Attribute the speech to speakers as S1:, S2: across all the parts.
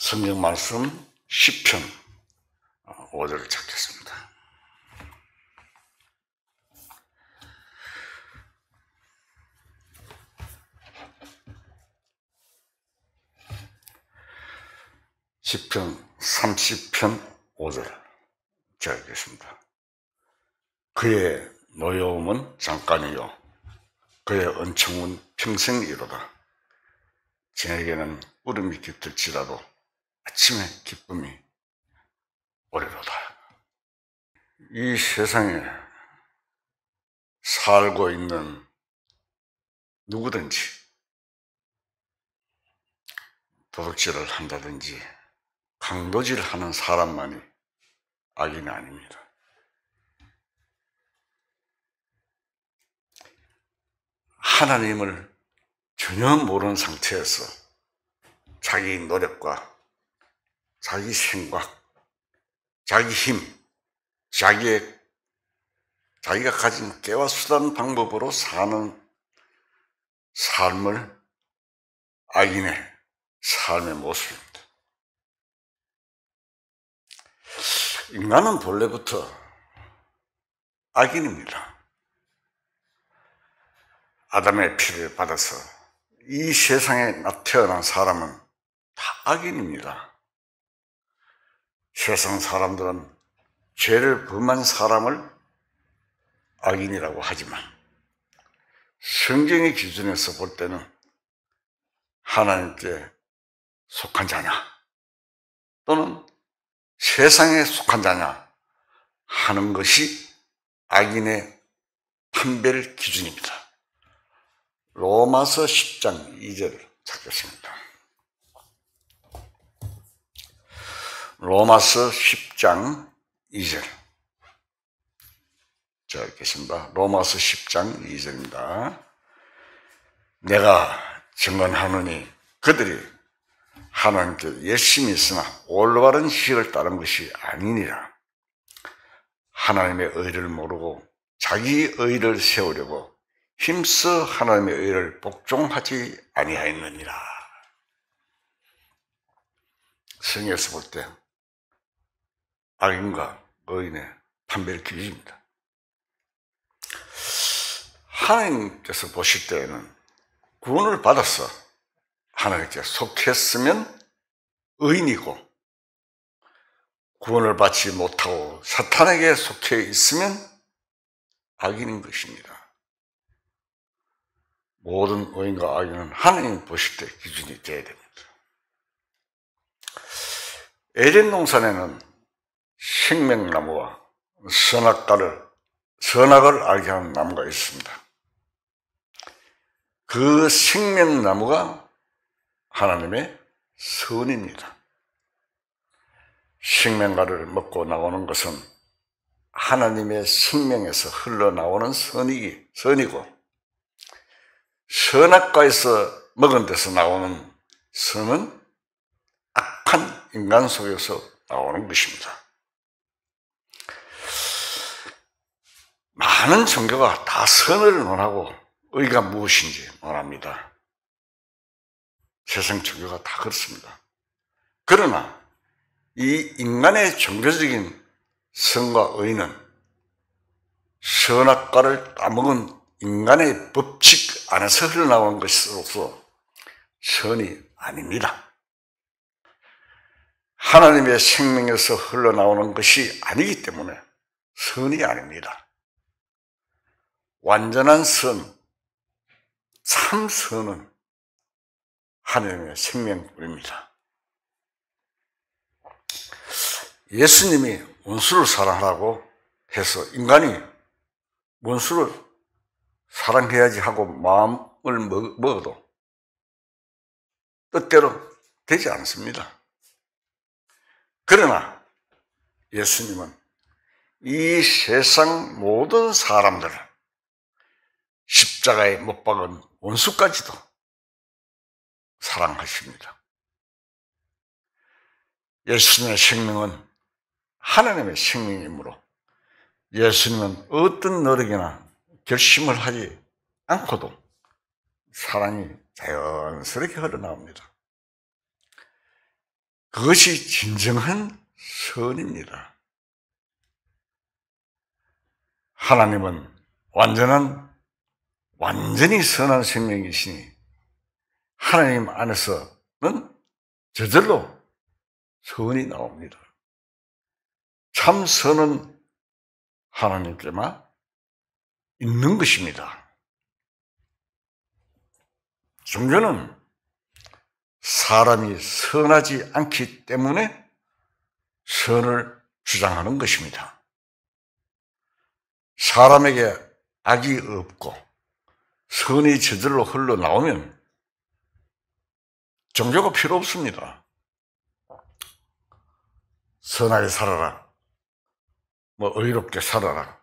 S1: 성경 말씀 10편 5절을 찾겠습니다. 시편 30편 5절 읽겠습니다. 그의 노여움은 잠깐이요 그의 은총은 평생이로다. 저에게는 울음이 깃들지라도 아침에 기쁨이 오리로다. 이 세상에 살고 있는 누구든지 도둑질을 한다든지 강도질을 하는 사람만이 악인이 아닙니다. 하나님을 전혀 모르는 상태에서 자기 노력과 자기 생각, 자기 힘, 자기가 가진 깨와 수단 방법으로 사는 삶을 악인의 삶의 모습입니다. 인간은 본래부터 악인입니다. 아담의 피를 받아서 이 세상에 태어난 사람은 다 악인입니다. 세상 사람들은 죄를 범한 사람을 악인이라고 하지만 성경의 기준에서 볼 때는 하나님께 속한 자냐 또는 세상에 속한 자냐 하는 것이 악인의 판별 기준입니다. 로마서 10장 2절을 찾겠습니다. 로마서 10장 2절 읽겠습니다. 로마서 10장 2절입니다. 내가 증언하노니 그들이 하나님께 열심히 있으나 올바른 지식을 따른 것이 아니니라. 하나님의 의를 모르고 자기 의를 세우려고 힘써 하나님의 의를 복종하지 아니하였느니라. 성경에서 볼 때 악인과 의인의 판별 기준입니다. 하나님께서 보실 때에는 구원을 받아서 하나님께 속했으면 의인이고 구원을 받지 못하고 사탄에게 속해 있으면 악인인 것입니다. 모든 의인과 악인은 하나님 보실 때 기준이 되어야 됩니다. 에덴 동산에는 생명나무와 선악을 알게 하는 나무가 있습니다. 그 생명나무가 하나님의 선입니다. 생명과를 먹고 나오는 것은 하나님의 생명에서 흘러나오는 선이고 선악과에서 먹은 데서 나오는 선은 악한 인간 속에서 나오는 것입니다. 많은 종교가 다 선을 논하고 의가 무엇인지 논합니다. 세상 종교가 다 그렇습니다. 그러나 이 인간의 종교적인 선과 의는 선악과를 따먹은 인간의 법칙 안에서 흘러나오는 것으로서 선이 아닙니다. 하나님의 생명에서 흘러나오는 것이 아니기 때문에 선이 아닙니다. 완전한 선, 참 선은 하나님의 생명뿐입니다. 예수님이 원수를 사랑하라고 해서 인간이 원수를 사랑해야지 하고 마음을 먹어도 뜻대로 되지 않습니다. 그러나 예수님은 이 세상 모든 사람들을 십자가에 못 박은 원수까지도 사랑하십니다. 예수님의 생명은 하나님의 생명이므로 예수님은 어떤 노력이나 결심을 하지 않고도 사랑이 자연스럽게 흘러나옵니다. 그것이 진정한 선입니다. 하나님은 완전히 선한 생명이시니 하나님 안에서는 저절로 선이 나옵니다. 참 선은 하나님께만 있는 것입니다. 종교는 사람이 선하지 않기 때문에 선을 주장하는 것입니다. 사람에게 악이 없고 선이 저절로 흘러나오면 종교가 필요 없습니다. 선하게 살아라, 의롭게 살아라,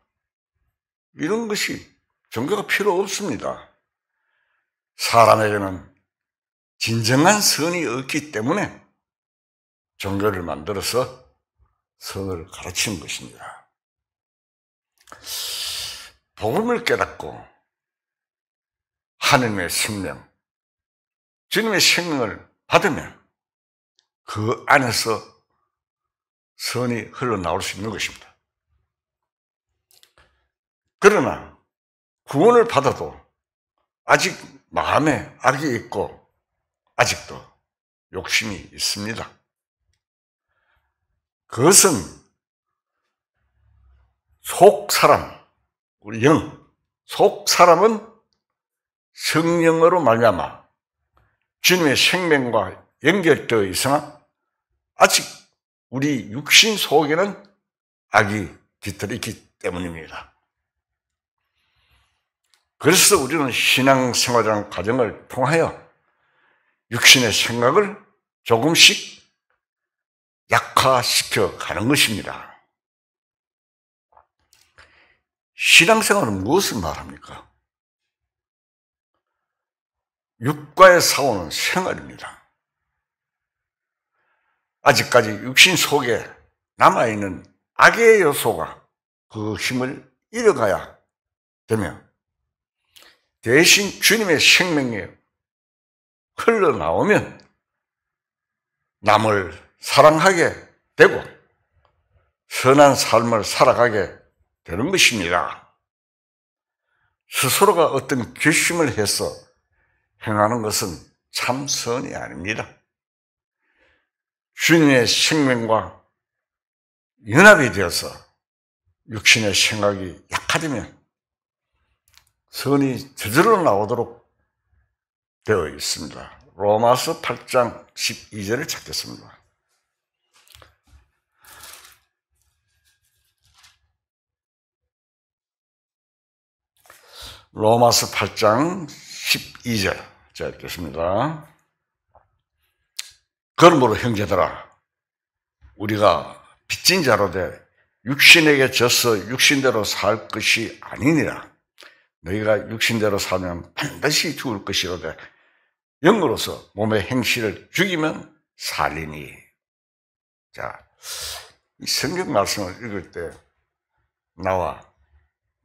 S1: 이런 것이 종교가 필요 없습니다. 사람에게는 진정한 선이 없기 때문에 종교를 만들어서 선을 가르치는 것입니다. 복음을 깨닫고 하나님의 생명, 주님의 생명을 받으면 그 안에서 선이 흘러나올 수 있는 것입니다. 그러나 구원을 받아도 아직 마음에 악이 있고 아직도 욕심이 있습니다. 그것은 우리 속 사람은 성령으로 말미암아 주님의 생명과 연결되어 있으나 아직 우리 육신 속에는 악이 깃들어 있기 때문입니다. 그래서 우리는 신앙생활이라는 과정을 통하여 육신의 생각을 조금씩 약화시켜 가는 것입니다. 신앙생활은 무엇을 말합니까? 육과의 싸우는 생활입니다. 아직까지 육신 속에 남아있는 악의 요소가 그 힘을 잃어가야 되며 대신 주님의 생명이 흘러나오면 남을 사랑하게 되고 선한 삶을 살아가게 되는 것입니다. 스스로가 어떤 결심을 해서 행하는 것은 참 선이 아닙니다. 주님의 생명과 연합이 되어서 육신의 생각이 약화되면 선이 저절로 나오도록 되어 있습니다. 로마서 8장 12절을 찾겠습니다. 로마서 8장 12절 자 읽겠습니다. 그러므로 형제들아 우리가 빚진 자로 돼 육신에게 져서 육신대로 살 것이 아니니라. 너희가 육신대로 살면 반드시 죽을 것이로되 영으로서 몸의 행실을 죽이면 살리니. 자, 이 성경 말씀을 읽을 때 나와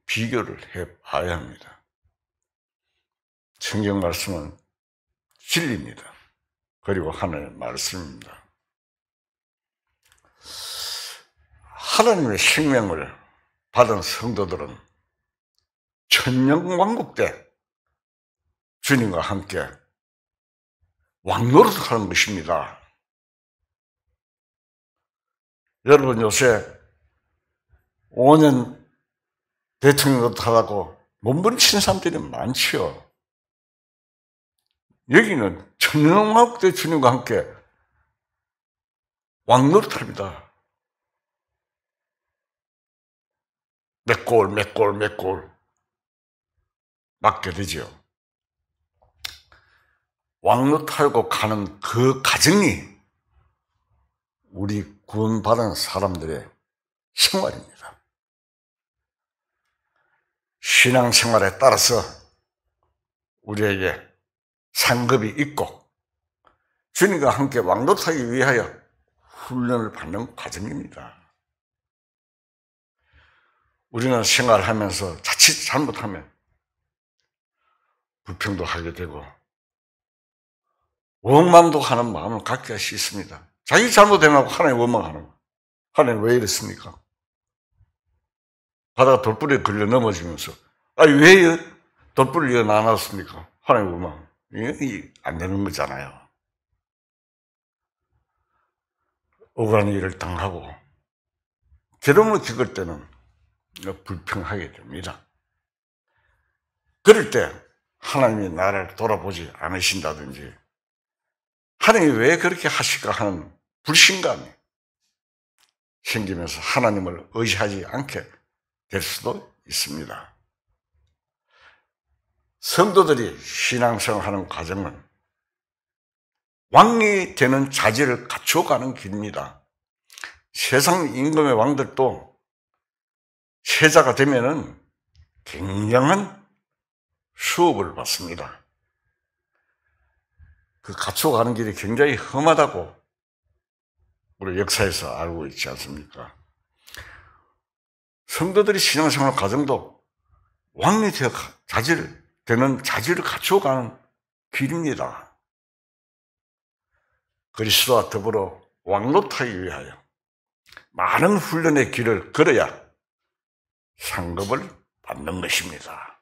S1: 비교를 해봐야 합니다. 성경 말씀은 진리입니다. 그리고 하나님의 말씀입니다. 하나님의 생명을 받은 성도들은 천년왕국 때 주님과 함께 왕노릇하는 것입니다. 여러분 요새 5년 대통령도 하라고 몸부림치는 사람들이 많지요. 여기는 천년왕국 때 주님과 함께 왕노릇합니다. 몇 골 맞게 되죠. 왕노릇하고 가는 그 과정이 우리 구원받은 사람들의 생활입니다. 신앙생활에 따라서 우리에게 상급이 있고 주님과 함께 왕노릇하기 위하여 훈련을 받는 과정입니다. 우리는 생활하면서 자칫 잘못하면 불평도 하게 되고 원망도 하는 마음을 갖게 할 수 있습니다. 자기 잘못 행하고 하나님 원망하는 거예요. 하나님 왜 이랬습니까? 바다가 돌뿌리에 걸려 넘어지면서 왜 돌뿌리에 나눴습니까? 하나님 원망. 이게 안 되는 거잖아요. 억울한 일을 당하고 괴로움을 겪을 때는 불평하게 됩니다. 그럴 때 하나님이 나를 돌아보지 않으신다든지 하나님이 왜 그렇게 하실까 하는 불신감이 생기면서 하나님을 의지하지 않게 될 수도 있습니다. 성도들이 신앙생활하는 과정은 왕이 되는 자질을 갖춰가는 길입니다. 세상 임금의 왕들도 세자가 되면은 굉장한 수업을 받습니다. 그 갖춰가는 길이 굉장히 험하다고 우리 역사에서 알고 있지 않습니까? 성도들이 신앙생활 과정도 왕이 되는 자질을 갖춰가는 길입니다. 그리스도와 더불어 왕노타기 위하여 많은 훈련의 길을 걸어야 상급을 받는 것입니다.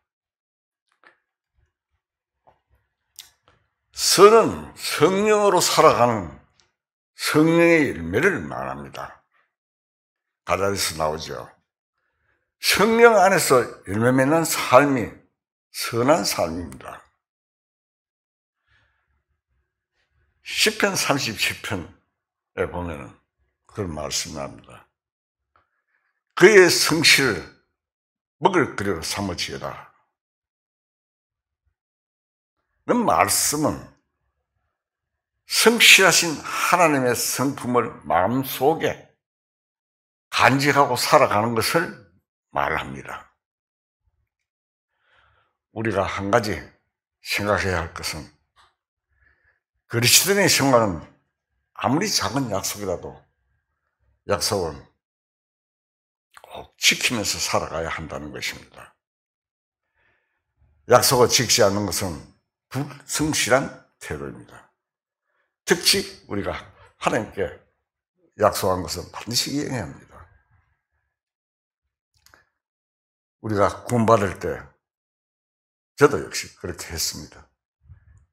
S1: 선은 성령으로 살아가는 성령의 열매를 말합니다. 가다디스 나오죠. 성령 안에서 열매 맺는 삶이 선한 삶입니다. 시편 37편에 보면은 그런 말씀을 합니다. 그의 성실을 먹을 거리로 삼을지어다. 이 말씀은 성실하신 하나님의 성품을 마음속에 간직하고 살아가는 것을 말합니다. 우리가 한 가지 생각해야 할 것은 그리스도인의 생활은 아무리 작은 약속이라도 약속은 꼭 지키면서 살아가야 한다는 것입니다. 약속을 지키지 않는 것은 불성실한 태도입니다. 특히 우리가 하나님께 약속한 것은 반드시 이행해야 합니다. 우리가 구원받을 때 저도 역시 그렇게 했습니다.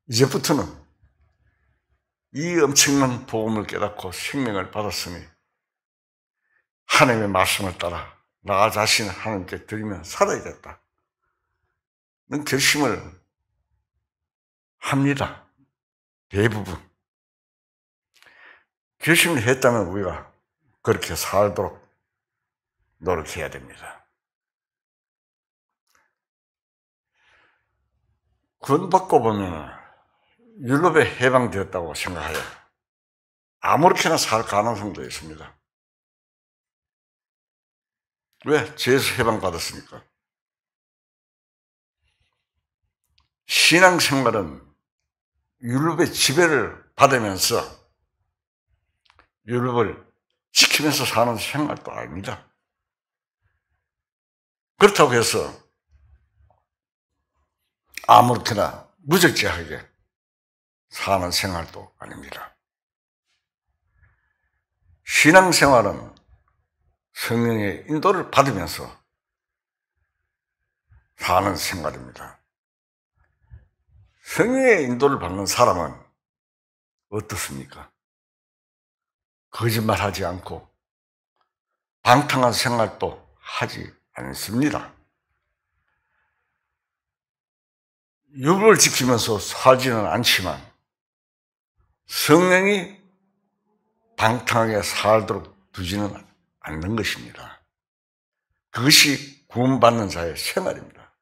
S1: 이제부터는 이 엄청난 복음을 깨닫고 생명을 받았으니 하나님의 말씀을 따라 나 자신을 하나님께 드리며 살아야겠다. 는 결심을 합니다. 대부분. 결심을 했다면 우리가 그렇게 살도록 노력해야 됩니다. 구원받고 보면 율법에 해방되었다고 생각해요. 아무렇게나 살 가능성도 있습니다. 왜? 죄에서 해방받았으니까. 신앙생활은 율법의 지배를 받으면서 율법을 지키면서 사는 생활도 아닙니다. 그렇다고 해서 아무렇게나 무적지하게 사는 생활도 아닙니다. 신앙생활은 성령의 인도를 받으면서 사는 생활입니다. 성령의 인도를 받는 사람은 어떻습니까? 거짓말하지 않고 방탕한 생활도 하지 않습니다. 율법을 지키면서 살지는 않지만 성령이 방탕하게 살도록 두지는 않는 것입니다. 그것이 구원받는 자의 생활입니다.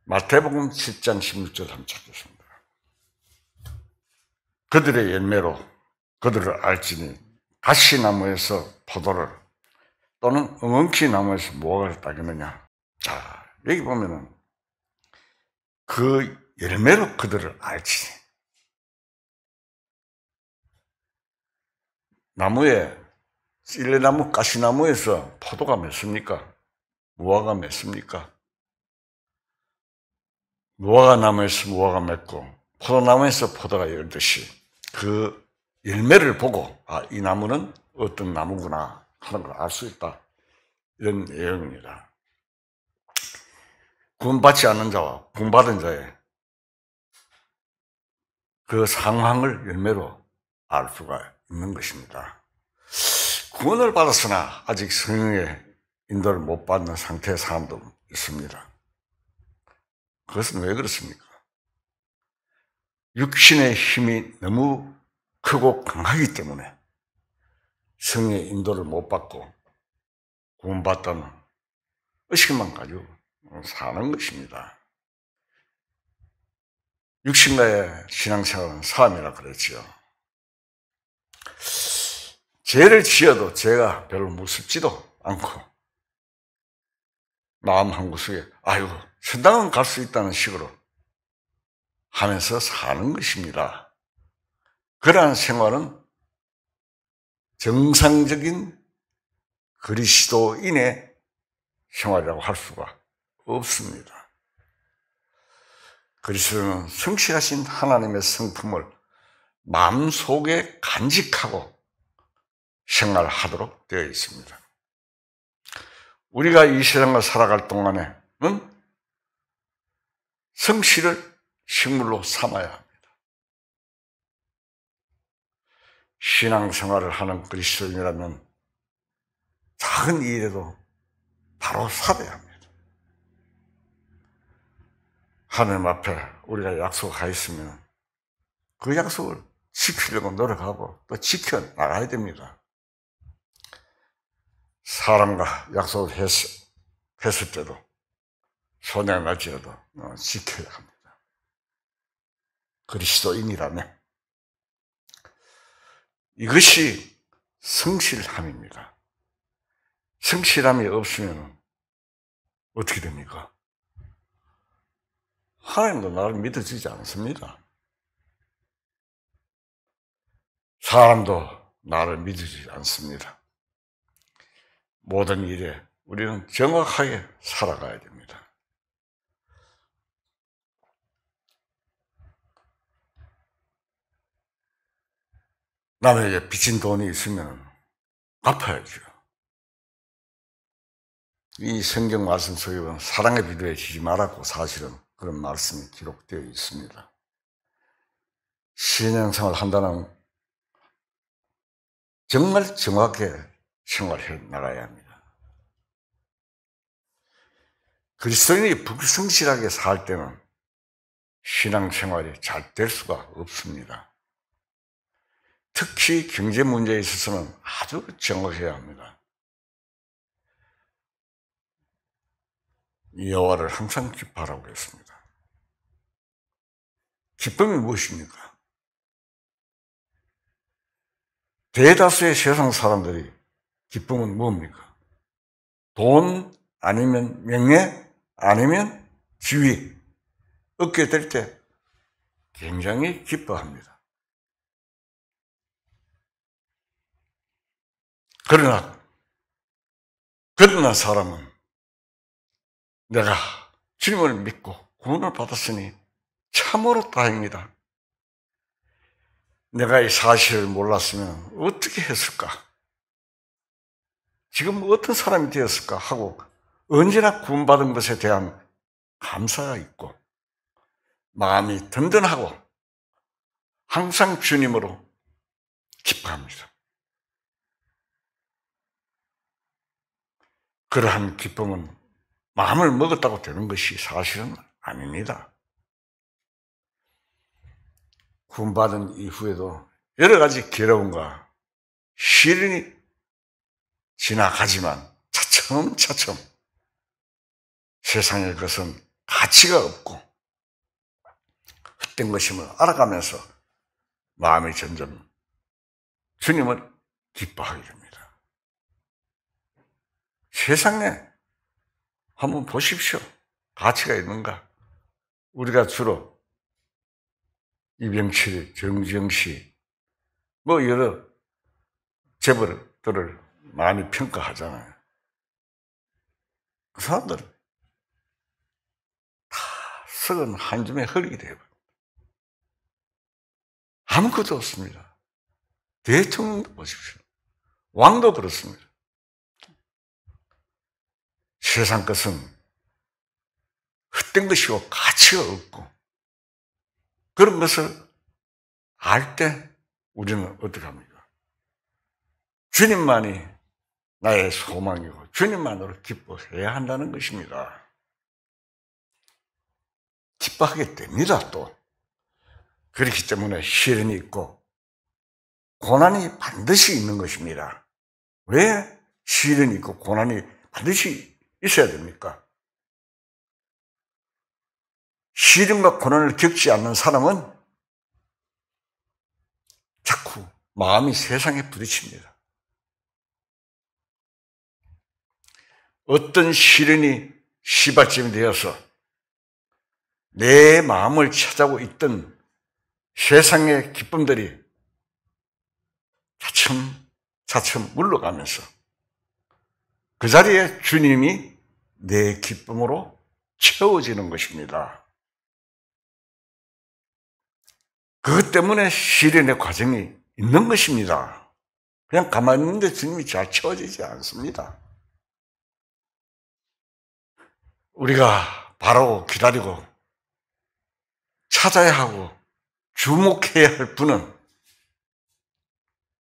S1: 마태복음 10장 16절 한번 찾겠습니다. 그들의 열매로 그들을 알지니 가시나무에서 포도를 또는 엉겅퀴 나무에서 무화과를 따겠느냐. 자, 여기 보면은 그 열매로 그들을 알지. 나무에 찔레나무, 가시나무에서 포도가 맺습니까? 무화과가 맺습니까? 무화과 나무에서 무화과 맺고 포도나무에서 포도가 열듯이 그 열매를 보고 이 나무는 어떤 나무구나 하는 걸 알 수 있다. 이런 내용입니다. 구원받지 않는 자와 구원받은 자의 그 상황을 열매로 알 수가 있는 것입니다. 구원을 받았으나 아직 성령의 인도를 못 받는 상태의 사람도 있습니다. 그것은 왜 그렇습니까? 육신의 힘이 너무 크고 강하기 때문에 성령의 인도를 못 받고 구원받다는 의식만 가지고 사는 것입니다. 육신과의 신앙생활은 싸움이라 그랬지요. 죄를 지어도 죄가 별로 무섭지도 않고 마음 한구석에 아이고 천당은 갈 수 있다는 식으로 하면서 사는 것입니다. 그러한 생활은 정상적인 그리스도인의 생활이라고 할 수가 없습니다. 그리스도는 성실하신 하나님의 성품을 마음속에 간직하고 생활하도록 되어 있습니다. 우리가 이 세상을 살아갈 동안에는 성실을 식물로 삼아야 합니다. 신앙생활을 하는 그리스도인이라면 작은 일에도 바로 살아야 합니다. 하나님 앞에 우리가 약속하였으면 그 약속을 지키려고 노력하고 또 지켜나가야 됩니다. 사람과 약속을 했을 때도 손해가 날지라도 지켜야 합니다. 그리스도인이라면 이것이 성실함입니다. 성실함이 없으면 어떻게 됩니까? 하나님도 나를 믿어주지 않습니다. 사람도 나를 믿어주지 않습니다. 모든 일에 우리는 정확하게 살아가야 됩니다. 남에게 빚진 돈이 있으면 갚아야죠. 이 성경 말씀 속에 보면 사랑의 비두에 지지 말라고 사실은 그런 말씀이 기록되어 있습니다. 신앙생활 한다는 정말 정확하게 생활해 나가야 합니다. 그리스도인이 불성실하게 살 때는 신앙생활이 잘 될 수가 없습니다. 특히 경제 문제에 있어서는 아주 정확해야 합니다. 여호와를 항상 기뻐하라고 했습니다. 기쁨이 무엇입니까? 대다수의 세상 사람들이 기쁨은 뭡니까? 돈 아니면 명예 아니면 지위 얻게 될 때 굉장히 기뻐합니다. 그러나 사람은 내가 주님을 믿고 구원을 받았으니 참으로 다행이다. 내가 이 사실을 몰랐으면 어떻게 했을까? 지금 어떤 사람이 되었을까? 하고 언제나 구원받은 것에 대한 감사가 있고 마음이 든든하고 항상 주님으로 기뻐합니다. 그러한 기쁨은 마음을 먹었다고 되는 것이 사실은 아닙니다. 구원받은 이후에도 여러 가지 괴로움과 시련이 지나가지만 차츰차츰 세상의 것은 가치가 없고 헛된 것임을 알아가면서 마음이 점점 주님을 기뻐하게 됩니다. 세상에 한번 보십시오. 가치가 있는가? 우리가 주로 이병철, 정지영씨 여러 재벌들을 많이 평가하잖아요. 그 사람들은 다 썩은 한 줌의 흙이 되어버립니다. 아무것도 없습니다. 대통령도 보십시오. 왕도 그렇습니다. 세상 것은 헛된 것이고 가치가 없고, 그런 것을 알 때 우리는 어떻게 합니까? 주님만이 나의 소망이고 주님만으로 기뻐해야 한다는 것입니다. 기뻐하게 됩니다. 또 그렇기 때문에 시련이 있고 고난이 반드시 있는 것입니다. 왜 시련이 있고 고난이 반드시 있어야 됩니까? 시련과 고난을 겪지 않는 사람은 자꾸 마음이 세상에 부딪힙니다. 어떤 시련이 시발점이 되어서 내 마음을 찾아오고 있던 세상의 기쁨들이 차츰 물러가면서 그 자리에 주님이 내 기쁨으로 채워지는 것입니다. 그것 때문에 시련의 과정이 있는 것입니다. 그냥 가만히 있는데 주님이 잘 채워지지 않습니다. 우리가 바라고 기다리고 찾아야 하고 주목해야 할 분은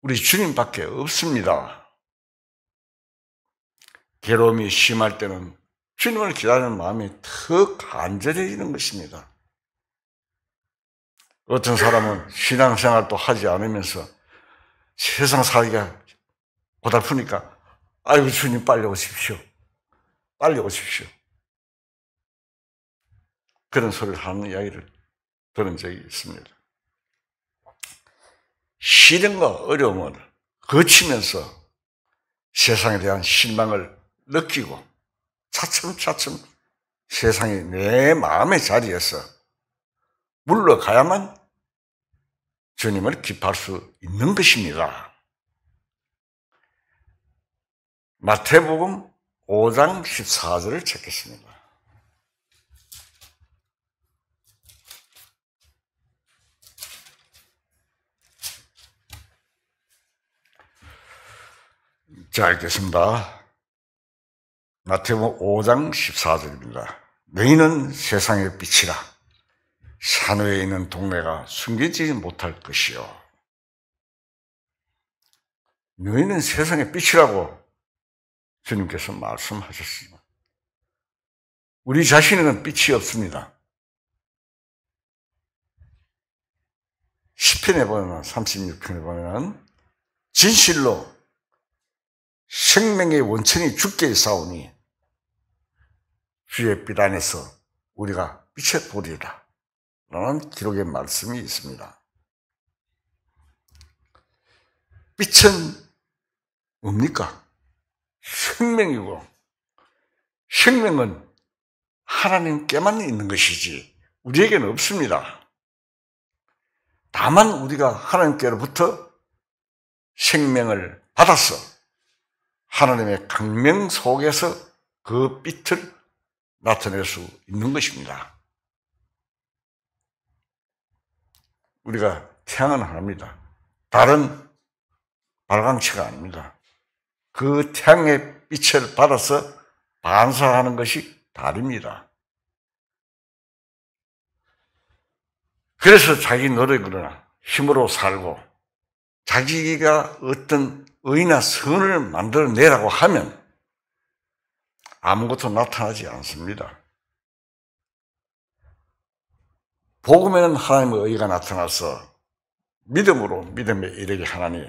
S1: 우리 주님밖에 없습니다. 괴로움이 심할 때는 주님을 기다리는 마음이 더 간절해지는 것입니다. 어떤 사람은 신앙생활도 하지 않으면서 세상 살기가 고달프니까 아이고 주님 빨리 오십시오. 빨리 오십시오. 그런 소리를 하는 이야기를 들은 적이 있습니다. 시련과 어려움을 거치면서 세상에 대한 실망을 느끼고 차츰 세상이 내 마음의 자리에서 물러가야만 주님을 기뻐할 수 있는 것입니다. 마태복음 5장 14절을 찾겠습니다. 자, 읽겠습니다. 마태복음 5장 14절입니다. 너희는 세상의 빛이라. 산 위에 있는 동네가 숨기지 못할 것이요. 너희는 세상의 빛이라고 주님께서 말씀하셨습니다. 우리 자신에는 빛이 없습니다. 시편에 보면 36편에 보면 진실로 생명의 원천이 주께 있사오니 주의 빛 안에서 우리가 빛에 보리라 라는 기록의 말씀이 있습니다. 빛은 뭡니까? 생명이고, 생명은 하나님께만 있는 것이지 우리에게는 없습니다. 다만 우리가 하나님께로부터 생명을 받아서 하나님의 강명 속에서 그 빛을 나타낼 수 있는 것입니다. 우리가 태양은 하나입니다. 달은 발광체가 아닙니다. 그 태양의 빛을 받아서 반사하는 것이 달입니다. 그래서 자기 노력으로 힘으로 살고 자기가 어떤 의나 선을 만들어내라고 하면 아무것도 나타나지 않습니다. 복음에는 하나님의 의가 나타나서 믿음으로 믿음에 이르게 하나니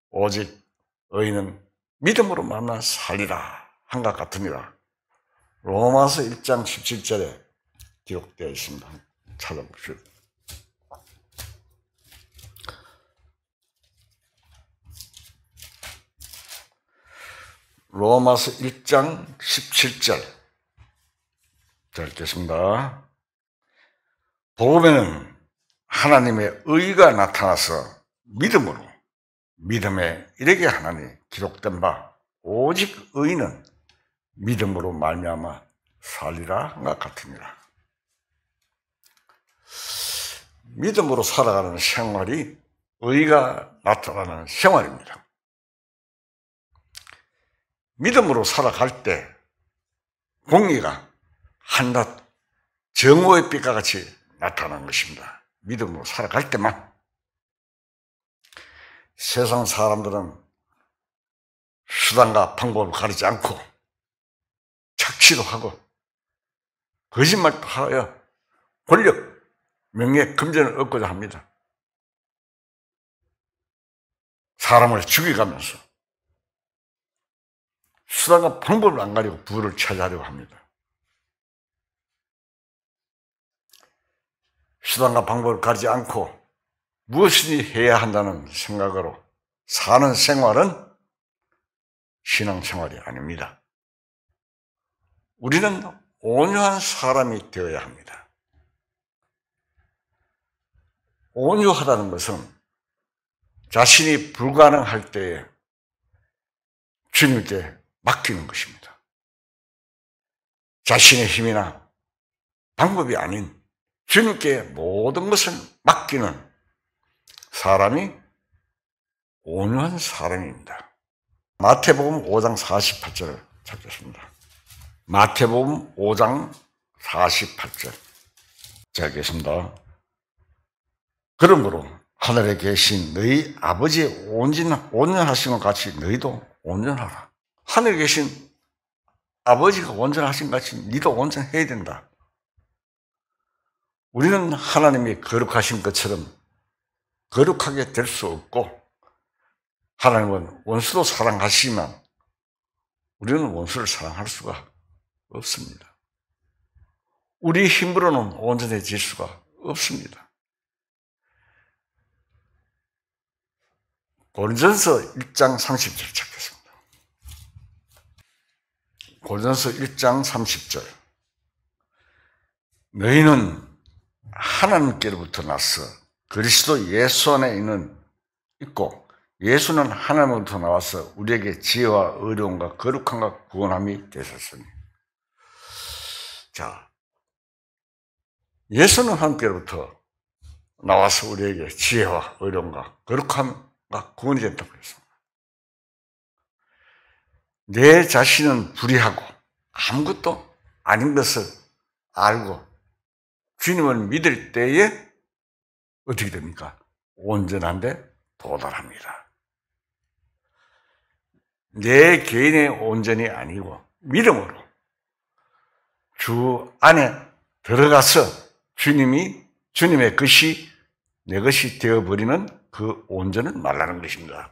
S1: 오직 의인은 믿음으로 만나 살리라 한 것 같으니라. 로마서 1장 17절에 기록되어 있습니다. 찾아보십시오. 로마서 1장 17절. 자, 읽겠습니다. 복음에는 하나님의 의가 나타나서 믿음으로 믿음에 이르게 하나니 기록된 바 오직 의인은 믿음으로 말미암아 살리라 한 것 같으니라. 믿음으로 살아가는 생활이 의가 나타나는 생활입니다. 믿음으로 살아갈 때 공의가 한낱 정오의 빛과 같이 나타나는 것입니다. 믿음으로 살아갈 때만. 세상 사람들은 수단과 방법을 가리지 않고 착취도 하고 거짓말도 하여 권력, 명예, 금전을 얻고자 합니다. 사람을 죽여가면서 수단과 방법을 안 가리고 부를 차지하려고 합니다. 수단과 방법을 가리지 않고 무엇이든지 해야 한다는 생각으로 사는 생활은 신앙생활이 아닙니다. 우리는 온유한 사람이 되어야 합니다. 온유하다는 것은 자신이 불가능할 때에 주님께 맡기는 것입니다. 자신의 힘이나 방법이 아닌 주님께 모든 것을 맡기는 사람이 온유한 사람입니다. 마태복음 5장 48절을 찾겠습니다. 마태복음 5장 48절. 자, 읽겠습니다. 그러므로 하늘에 계신 너희 아버지의 온전하신 것 같이 너희도 온전하라. 하늘에 계신 아버지가 온전하신 것 같이 너희도 온전해야 된다. 우리는 하나님이 거룩하신 것처럼 거룩하게 될 수 없고, 하나님은 원수도 사랑하시지만 우리는 원수를 사랑할 수가 없습니다. 우리 힘으로는 온전해질 수가 없습니다. 고린전서 1장 30절 찾겠습니다. 고린전서 1장 30절. 너희는 하나님께로부터 나서 그리스도 예수 안에 있고 예수는 하나님으로부터 나와서 우리에게 지혜와 의로움과 거룩함과 구원함이 되셨으니. 자, 예수는 하나님께로부터 나와서 우리에게 지혜와 의로움과 거룩함과 구원이 된다고 했습니다. 내 자신은 불의하고 아무것도 아닌 것을 알고 주님을 믿을 때에 어떻게 됩니까? 온전한데 도달합니다. 내 개인의 온전이 아니고 믿음으로 주 안에 들어가서 주님의 것이 내 것이 되어버리는 그 온전을 말하는 것입니다.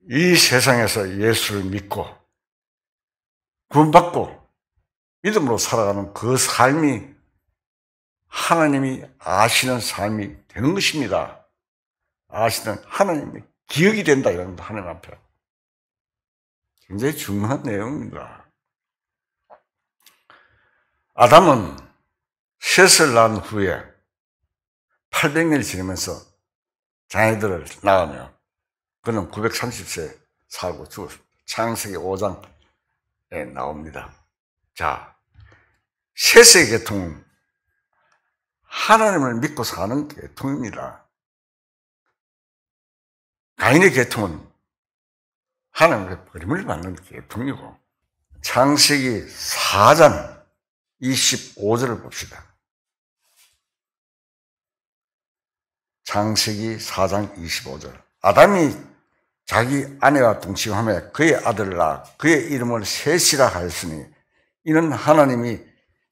S1: 이 세상에서 예수를 믿고 구원받고 믿음으로 살아가는 그 삶이 하나님이 아시는 삶이 되는 것입니다. 아시는 하나님이 기억이 된다, 이런 거 하나님 앞에. 굉장히 중요한 내용입니다. 아담은 셋을 낳은 후에 800년이 지나면서 자녀들을 낳으며 그는 930세 살고 죽었습니다. 창세기 5장에 나옵니다. 자, 셋의 계통은 하나님을 믿고 사는 계통입니다. 가인의 계통은 하나님의 버림을 받는 계통이고, 창세기 4장 25절을 봅시다. 창세기 4장 25절. 아담이 자기 아내와 동침하며 그의 아들을 낳아 그의 이름을 셋이라 하였으니 이는 하나님이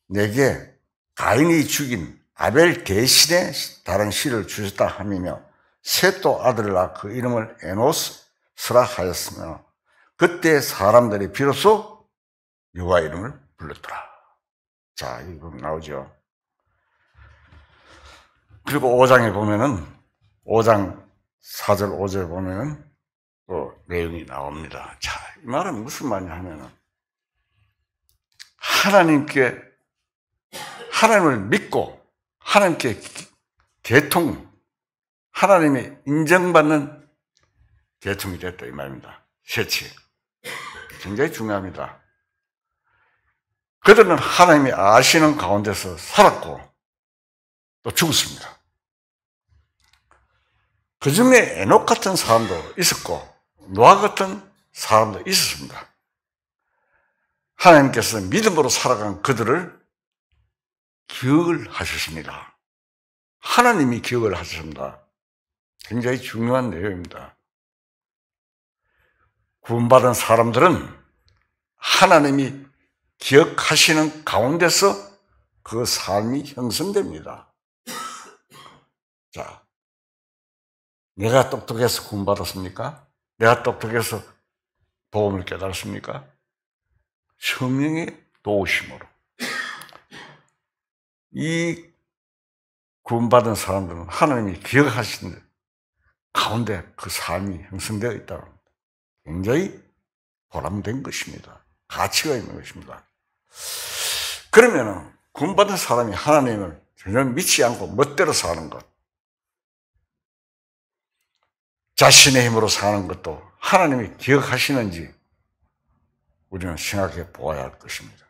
S1: 내게 가인이 죽인 아벨 대신에 다른 씨를 주셨다 함이며 셋도 아들을 낳아 그 이름을 에노스라 하였으며 그때 사람들이 비로소 여호와 이름을 불렀더라. 자, 이거 나오죠. 그리고 5장에 보면은 5장 4절 5절 보면은 또 내용이 나옵니다. 자, 이 말은 무슨 말이냐 하면은 하나님을 믿고 하나님께 계통, 하나님의 인정받는 계통이 됐다 이 말입니다. 셋이 굉장히 중요합니다. 그들은 하나님이 아시는 가운데서 살았고 또 죽었습니다. 그 중에 에녹 같은 사람도 있었고 노아 같은 사람도 있었습니다. 하나님께서 믿음으로 살아간 그들을 기억을 하셨습니다. 하나님이 기억을 하셨습니다. 굉장히 중요한 내용입니다. 구원받은 사람들은 하나님이 기억하시는 가운데서 그 삶이 형성됩니다. 자, 내가 똑똑해서 구원받았습니까? 내가 똑똑해서 복음을 깨달았습니까? 성령의 도우심으로. 이 구원받은 사람들은 하나님이 기억하시는 가운데 그 삶이 형성되어 있다는 겁니다. 굉장히 보람된 것입니다. 가치가 있는 것입니다. 그러면 구원받은 사람이 하나님을 전혀 믿지 않고 멋대로 사는 것, 자신의 힘으로 사는 것도 하나님이 기억하시는지 우리는 생각해 보아야 할 것입니다.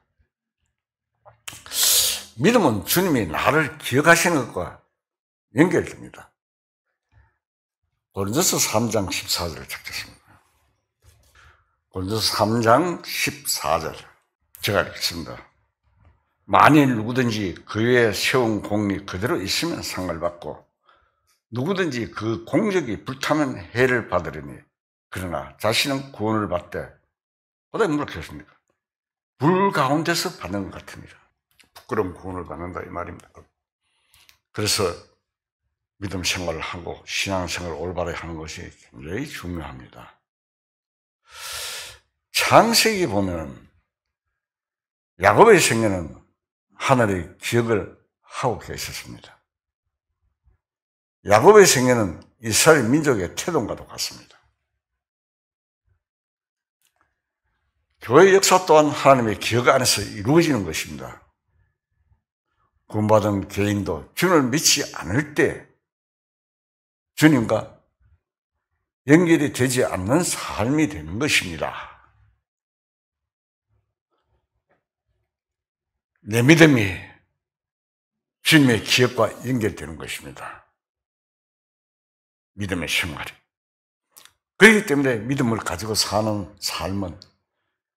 S1: 믿음은 주님이 나를 기억하시는 것과 연결됩니다. 고린도서 3장 14절을 찾겠습니다. 고린도서 3장 14절 제가 읽겠습니다. 만일 누구든지 그 위에 세운 공이 그대로 있으면 상을 받고 누구든지 그 공적이 불타면 해를 받으리니 그러나 자신은 구원을 받되 어디에 물었겠습니까? 불 가운데서 받는 것 같으니라. 부끄러운 구원을 받는다 이 말입니다. 그래서 믿음 생활을 하고 신앙생활을 올바르게 하는 것이 굉장히 중요합니다. 창세기 보면 야곱의 생애는 하늘이 기억을 하고 계셨습니다. 야곱의 생애는 이스라엘 민족의 태동과도 같습니다. 교회 역사 또한 하나님의 기억 안에서 이루어지는 것입니다. 구원받은 개인도 주님을 믿지 않을 때 주님과 연결이 되지 않는 삶이 되는 것입니다. 내 믿음이 주님의 기억과 연결되는 것입니다. 믿음의 생활이. 그렇기 때문에 믿음을 가지고 사는 삶은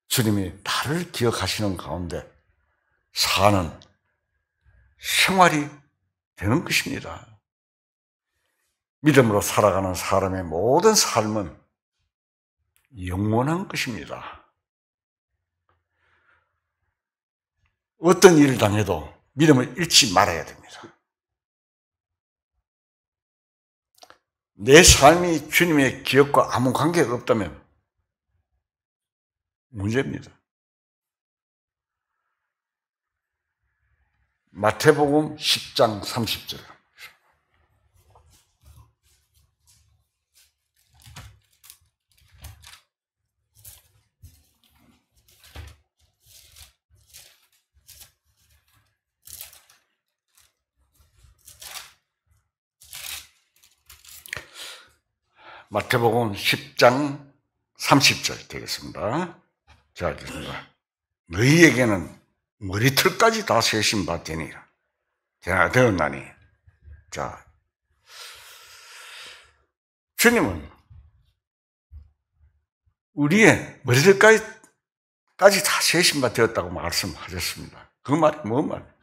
S1: 주님이 나를 기억하시는 가운데 사는 생활이 되는 것입니다. 믿음으로 살아가는 사람의 모든 삶은 영원한 것입니다. 어떤 일을 당해도 믿음을 잃지 말아야 됩니다. 내 삶이 주님의 기억과 아무 관계가 없다면 문제입니다. 마태복음 10장 30절. 마태복음 10장 30절 되겠습니다. 자, 읽겠습니다. 너희에게는 머리털까지 다 세신 바 되니라. 되었나니. 자, 주님은 우리의 머리털까지 다 세신 바 되었다고 말씀하셨습니다. 그 말이 뭔 말이에요?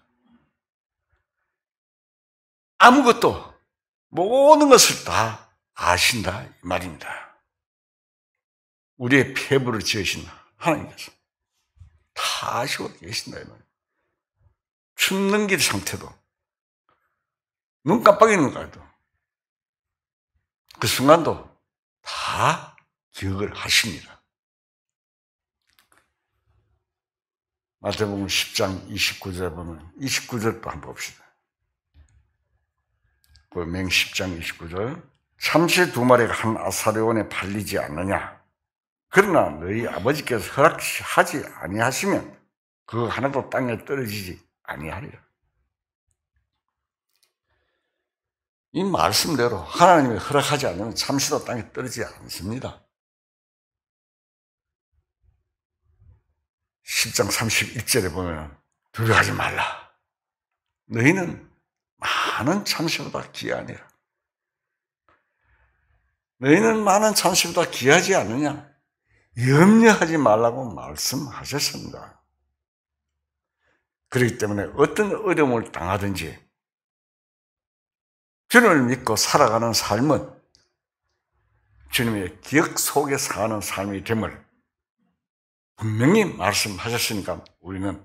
S1: 아무것도, 모든 것을 다 아신다 이 말입니다. 우리의 폐부를 지으신 하나님께서 다 아시고 계신다 이 말이에요. 춤 넘길 상태도 눈 깜빡이는 것도 그 순간도 다 기억을 하십니다. 마태복음 10장 29절에 보면 29절도 한번 봅시다. 그 맹 10장 29절. 참새 두 마리가 한 아사리온에 팔리지 않느냐. 그러나 너희 아버지께서 허락하지 아니하시면 그 하나도 땅에 떨어지지 아니하리라. 이 말씀대로 하나님이 허락하지 않으면 참새도 땅에 떨어지지 않습니다. 10장 31절에 보면 두려워하지 말라. 너희는 많은 참새보다 귀하니라. 너희는 많은 참새보다 귀하지 않느냐? 염려하지 말라고 말씀하셨습니다. 그렇기 때문에 어떤 어려움을 당하든지 주님을 믿고 살아가는 삶은 주님의 기억 속에 사는 삶이 됨을 분명히 말씀하셨으니까 우리는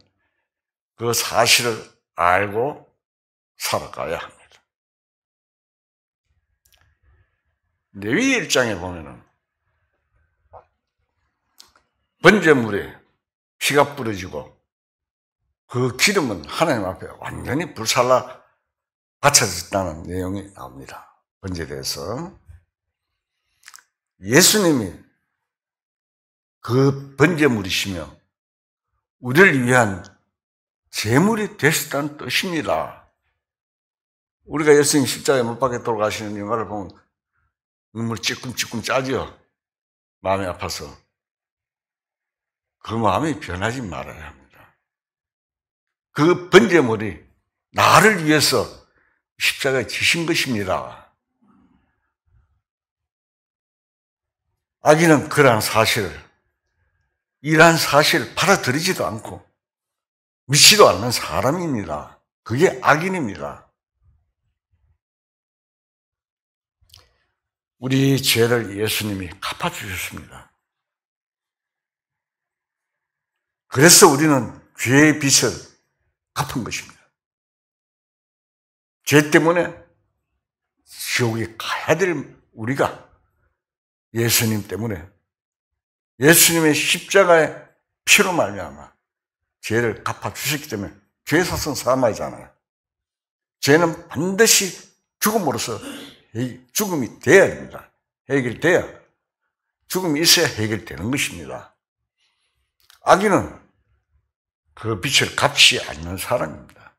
S1: 그 사실을 알고 살아가야 합니다. 레위 1장에 보면은 번제물에 피가 뿌려지고 그 기름은 하나님 앞에 완전히 불살라 바쳐졌다는 내용이 나옵니다. 번제에서 예수님이 그 번제물이시며 우리를 위한 제물이 되셨다는 뜻입니다. 우리가 예수님 십자가에 못 박혀 돌아가시는 영화를 보면 눈물 찔끔찔끔 짜죠. 마음이 아파서. 그 마음이 변하지 말아야 합니다. 그 번제물이 나를 위해서 십자가에 지신 것입니다. 악인은 그러한 사실을, 이러한 사실을 받아들이지도 않고 믿지도 않는 사람입니다. 그게 악인입니다. 우리 죄를 예수님이 갚아주셨습니다. 그래서 우리는 죄의 빚을 갚은 것입니다. 죄 때문에 지옥에 가야 될 우리가 예수님 때문에, 예수님의 십자가의 피로 말미암아 죄를 갚아주셨기 때문에 죄 사선 사마이잖아요. 죄는 반드시 죽음으로써 죽음이 돼야 됩니다. 해결돼야, 죽음이 있어야 해결되는 것입니다. 악인은 그 빛을 갚지 않는 사람입니다.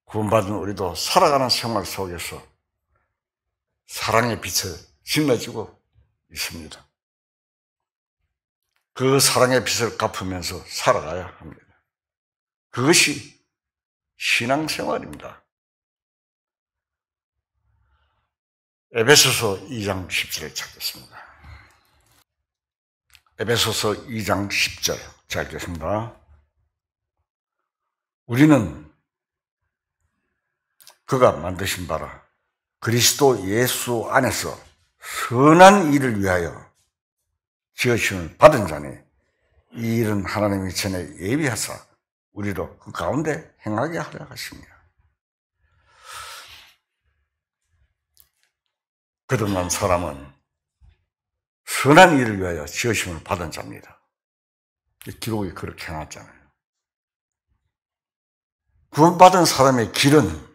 S1: 구원받은 우리도 살아가는 생활 속에서 사랑의 빛을 짊어지고 있습니다. 그 사랑의 빛을 갚으면서 살아가야 합니다. 그것이 신앙생활입니다. 에베소서 2장 10절을 찾겠습니다. 에베소서 2장 10절 잘 읽겠습니다. 우리는 그가 만드신 바라 그리스도 예수 안에서 선한 일을 위하여 지으심을 받은 자니 이 일은 하나님이 전에 예비하사 우리로 그 가운데 행하게 하려 하십니다. 거듭난 사람은 선한 일을 위하여 지으심을 받은 자입니다. 기록이 그렇게 해놨잖아요. 구원받은 사람의 길은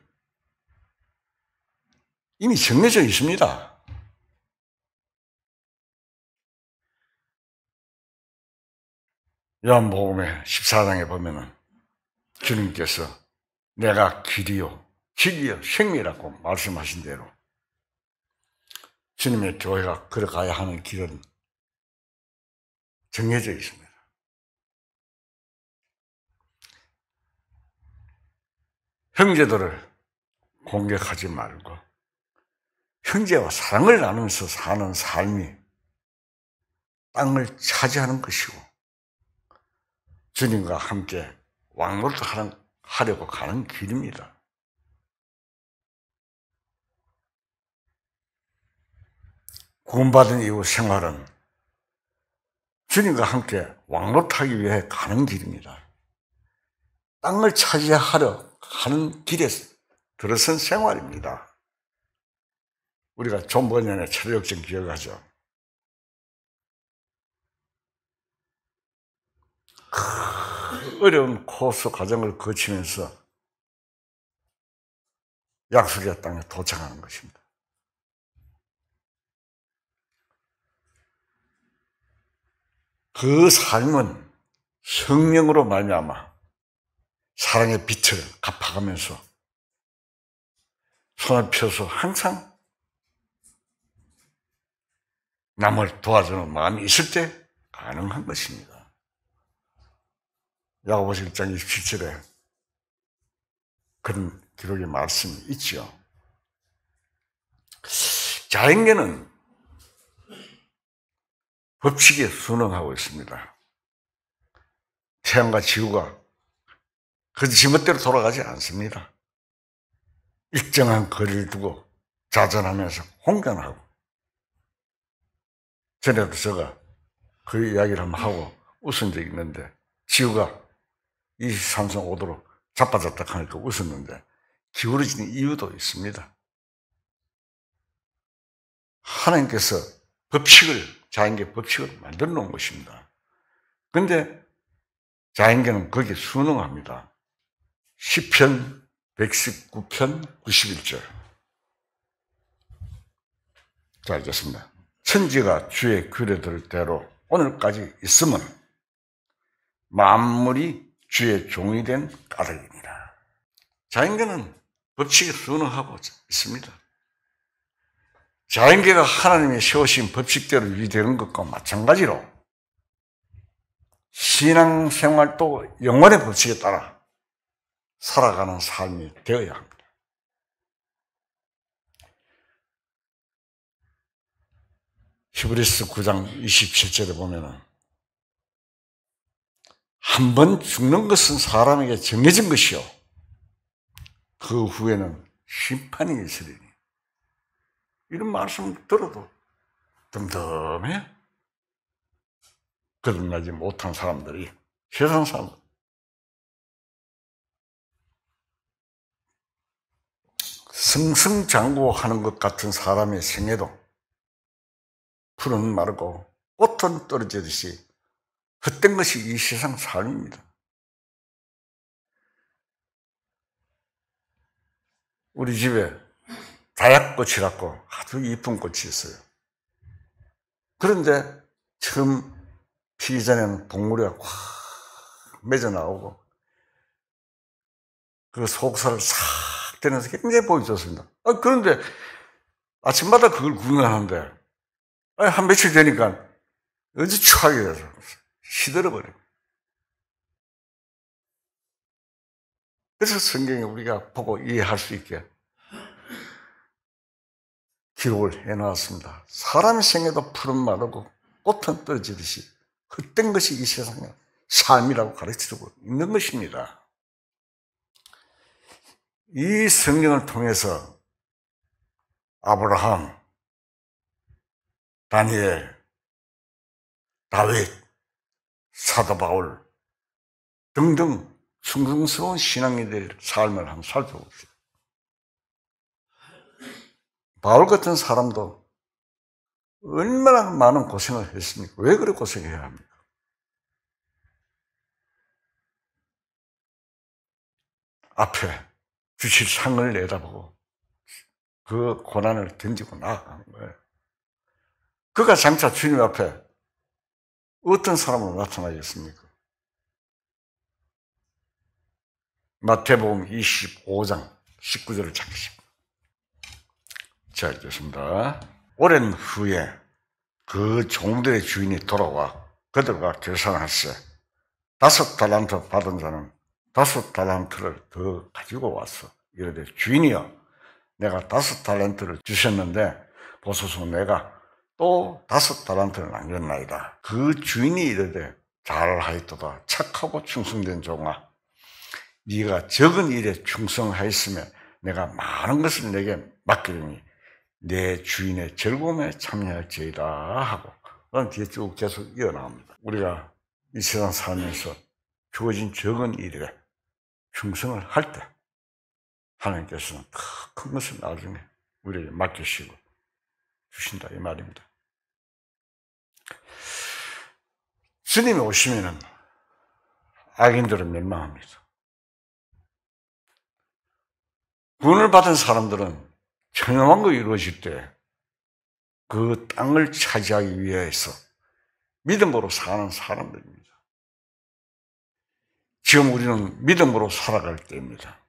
S1: 이미 정해져 있습니다. 요한복음의 14장에 보면은 주님께서 내가 길이요 진리요 생명이라고 말씀하신 대로 주님의 교회가 걸어가야 하는 길은 정해져 있습니다. 형제들을 공격하지 말고 형제와 사랑을 나누면서 사는 삶이 땅을 차지하는 것이고 주님과 함께 왕노릇 하려고 가는 길입니다. 구원받은 이후 생활은 주님과 함께 왕노릇하기 위해 가는 길입니다. 땅을 차지하려 가는 길에 들어선 생활입니다. 우리가 존 버년의 철학적 기억하죠. 어려운 코스 과정을 거치면서 약속의 땅에 도착하는 것입니다. 그 삶은 성령으로 말미암아 사랑의 빛을 갚아가면서 손을 펴서 항상 남을 도와주는 마음이 있을 때 가능한 것입니다. 야고보서 1장 27절에 그런 기록의 말씀이 있죠. 자연계는 법칙에 순응하고 있습니다. 태양과 지구가 그 지멋대로 돌아가지 않습니다. 일정한 거리를 두고 자전하면서 공존하고, 전에도 제가 그 이야기를 한번 하고 웃은 적이 있는데, 지구가 23선 5도로 자빠졌다 하니까 웃었는데 기울어지는 이유도 있습니다. 하나님께서 자연계 법칙을 만들어 놓은 것입니다. 그런데 자연계는 거기에 순응합니다. 시편 119편 91절. 자, 읽겠습니다. 천지가 주의 규례 들을 대로 오늘까지 있음은 만물이 주의 종이 된 까닭이니라. 자연계는 법칙에 순응하고 있습니다. 자연계가 하나님이 세우신 법칙대로 유지되는 것과 마찬가지로 신앙생활도 영원의 법칙에 따라 살아가는 삶이 되어야 합니다. 히브리서 9장 27절에 보면은 한 번 죽는 것은 사람에게 정해진 것이요 그 후에는 심판이 있으리니. 이런 말씀 들어도 덤덤해요. 거듭나지 못한 사람들이, 세상 사람들. 승승장구하는 것 같은 사람의 생애도 풀은 마르고 꽃은 떨어지듯이 헛된 것이 이 세상 삶입니다. 우리 집에 다약꽃이라고 아주 이쁜 꽃이 있어요. 그런데 처음 피기 전에는 봉우리가 확 맺어 나오고 그 속살을 싹 떼면서 굉장히 보기 좋습니다. 그런데 아침마다 그걸 구경하는데 한 며칠 되니까 어디 추하게 돼서 시들어버려요. 그래서 성경에 우리가 보고 이해할 수 있게 기록을 해놨습니다. 사람의 생애도 푸른 마르고 꽃은 떨어지듯이 헛된 것이 이 세상의 삶이라고 가르치고 있는 것입니다. 이 성경을 통해서 아브라함, 다니엘, 다윗, 사도 바울 등등 충성스러운 신앙인들의 삶을 한번 살펴봅시다. 바울 같은 사람도 얼마나 많은 고생을 했습니까? 왜 그렇게 고생해야 합니까? 앞에 주실 상을 내다보고 그 고난을 던지고 나아가는 거예요. 그가 장차 주님 앞에 어떤 사람으로 나타나겠습니까? 마태복음 25장 19절을 찾으십니다. 자, 읽겠습니다. 오랜 후에 그 종들의 주인이 돌아와 그들과 결산할세 5달란트 받은 자는 5달란트를 더 가지고 왔어. 이르되 주인이여 내가 5달란트를 주셨는데 보소서 내가 또 5달란트를 남겼나이다. 그 주인이 이르되 잘하였도다. 착하고 충성된 종아 네가 적은 일에 충성하였으면 내가 많은 것을 내게 맡기리니 내 주인의 즐거움에 참여할지이다 하고 그런 뒤에 쭉 계속 이어나옵니다. 우리가 이 세상 살면서 주어진 적은 일에 충성을 할 때 하나님께서는 큰 것을 나중에 우리에게 맡기시고 주신다 이 말입니다. 주님이 오시면은 악인들은 멸망합니다. 구원을 받은 사람들은 천연왕국이 이루어질 때 그 땅을 차지하기 위해서 믿음으로 사는 사람들입니다. 지금 우리는 믿음으로 살아갈 때입니다.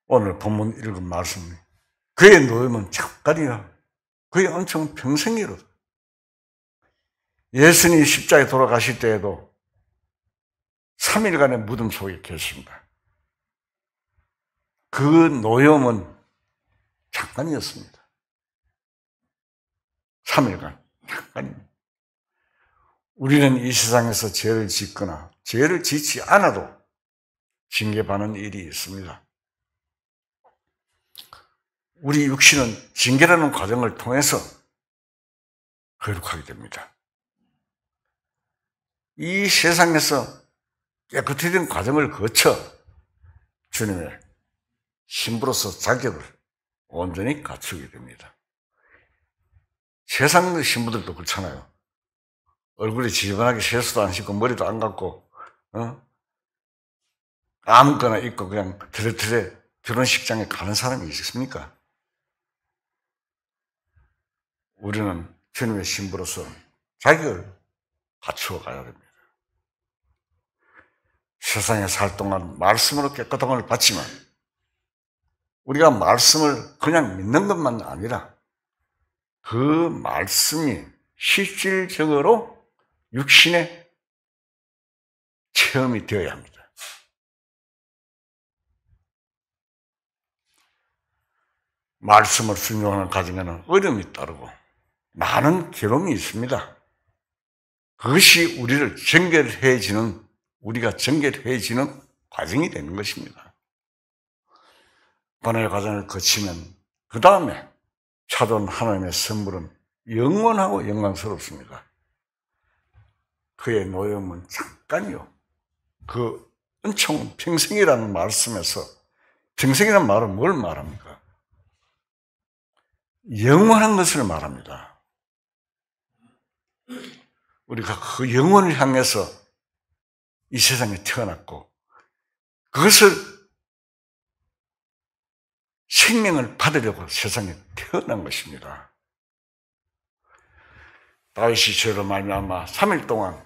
S1: 오늘 본문 읽은 말씀, 그의 노임은 잠깐이야. 그의 엄청 평생이로. 예수님이 십자가에 돌아가실 때에도 3일간의 무덤 속에 계십니다. 그 노염은 잠깐이었습니다. 3일간 잠깐입니다. 우리는 이 세상에서 죄를 짓거나 죄를 짓지 않아도 징계받는 일이 있습니다. 우리 육신은 징계라는 과정을 통해서 거룩하게 됩니다. 이 세상에서 깨끗해진 과정을 거쳐 주님의 신부로서 자격을 온전히 갖추게 됩니다. 세상 신부들도 그렇잖아요. 얼굴이 지저분하게 세수도 안 씻고 머리도 안 감고 아무거나 입고 그냥 드레드레 결혼식장에 가는 사람이 있습니까? 우리는 주님의 신부로서 자격을 갖추어 가야 됩니다. 세상에 살 동안 말씀으로 깨끗함을 받지만 우리가 말씀을 그냥 믿는 것만 아니라 그 말씀이 실질적으로 육신의 체험이 되어야 합니다. 말씀을 순종하는 과정에는 어려움이 따르고 많은 괴로움이 있습니다. 그것이 우리를 우리가 정결해지는 과정이 되는 것입니다. 번뇌의 과정을 거치면 그 다음에 찾아온 하나님의 선물은 영원하고 영광스럽습니다. 그의 노염은 잠깐이요. 그 은총은 평생이라는 말씀에서 평생이라는 말은 뭘 말합니까? 영원한 것을 말합니다. 우리가 그 영혼을 향해서 이 세상에 태어났고 그것을 생명을 받으려고 세상에 태어난 것입니다. 다윗이 죄로 말미암아 3일 동안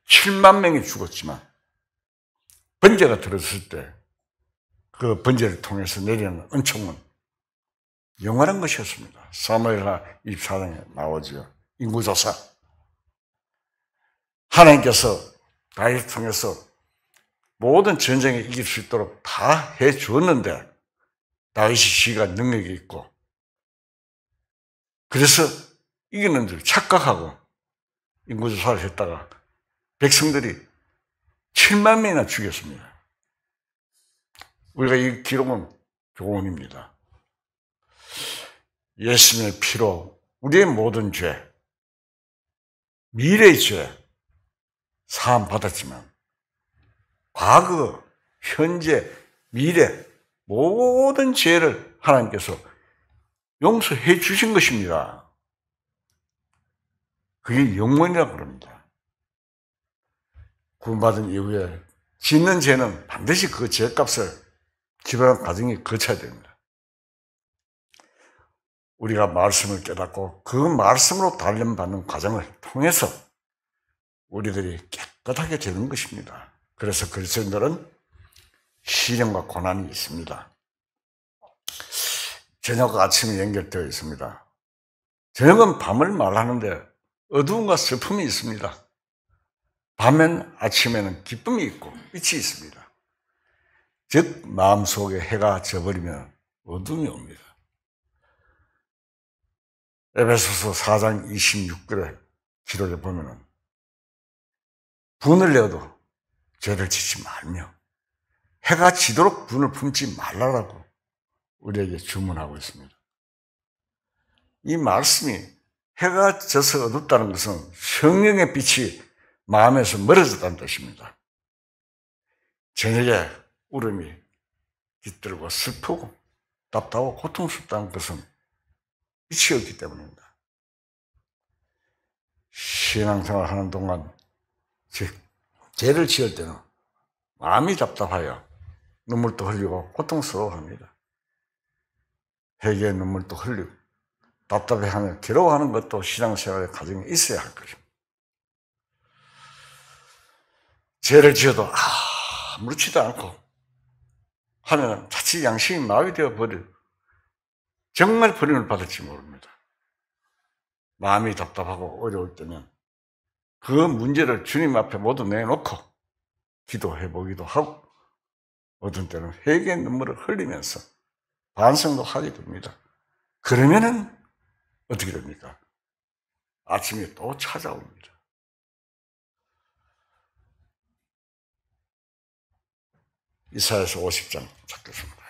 S1: 7만 명이 죽었지만 번제가 들었을 때 그 번제를 통해서 내리는 은총은 영원한 것이었습니다. 사무엘하 24장에 나오죠. 인구조사. 하나님께서 다윗을 통해서 모든 전쟁에 이길 수 있도록 다 해주었는데 다윗이 지가 능력이 있고 그래서 이기는 줄 착각하고 인구조사를 했다가 백성들이 7만 명이나 죽였습니다. 우리가 이 기록은 교훈입니다. 예수님의 피로 우리의 모든 죄, 미래의 죄 사함 받았지만 과거, 현재, 미래 모든 죄를 하나님께서 용서해 주신 것입니다. 그게 영원이라고 그럽니다. 구원받은 이후에 짓는 죄는 반드시 그 죄값을 지불하는 과정이 거쳐야 됩니다. 우리가 말씀을 깨닫고 그 말씀으로 단련받는 과정을 통해서 우리들이 깨끗하게 되는 것입니다. 그래서 그리스도인들은 시련과 고난이 있습니다. 저녁과 아침이 연결되어 있습니다. 저녁은 밤을 말하는데 어두움과 슬픔이 있습니다. 밤엔 아침에는 기쁨이 있고 빛이 있습니다. 즉 마음속에 해가 져버리면 어둠이 옵니다. 에베소서 4장 26절의 기록에 보면은 분을 내어도 죄를 짓지 말며 해가 지도록 분을 품지 말라라고 우리에게 주문하고 있습니다. 이 말씀이 해가 져서 어둡다는 것은 성령의 빛이 마음에서 멀어졌다는 뜻입니다. 저녁에 울음이 깃들고 슬프고 답답하고 고통스럽다는 것은 빛이 없기 때문입니다. 신앙생활 하는 동안 죄를 지을 때는 마음이 답답하여 눈물도 흘리고 고통스러워합니다. 회개의 눈물도 흘리고 답답해하며 괴로워하는 것도 신앙생활의 과정에 있어야 할 것입니다. 죄를 지어도 아무렇지도 않고 하면 자칫 양심이 마비 되어 버릴 정말 버림을 받을지 모릅니다. 마음이 답답하고 어려울 때는 그 문제를 주님 앞에 모두 내놓고 기도해 보기도 하고 어떤 때는 회개의 눈물을 흘리면서 반성도 하게 됩니다. 그러면은 어떻게 됩니까? 아침이 또 찾아옵니다. 이사야서 50장 찾겠습니다.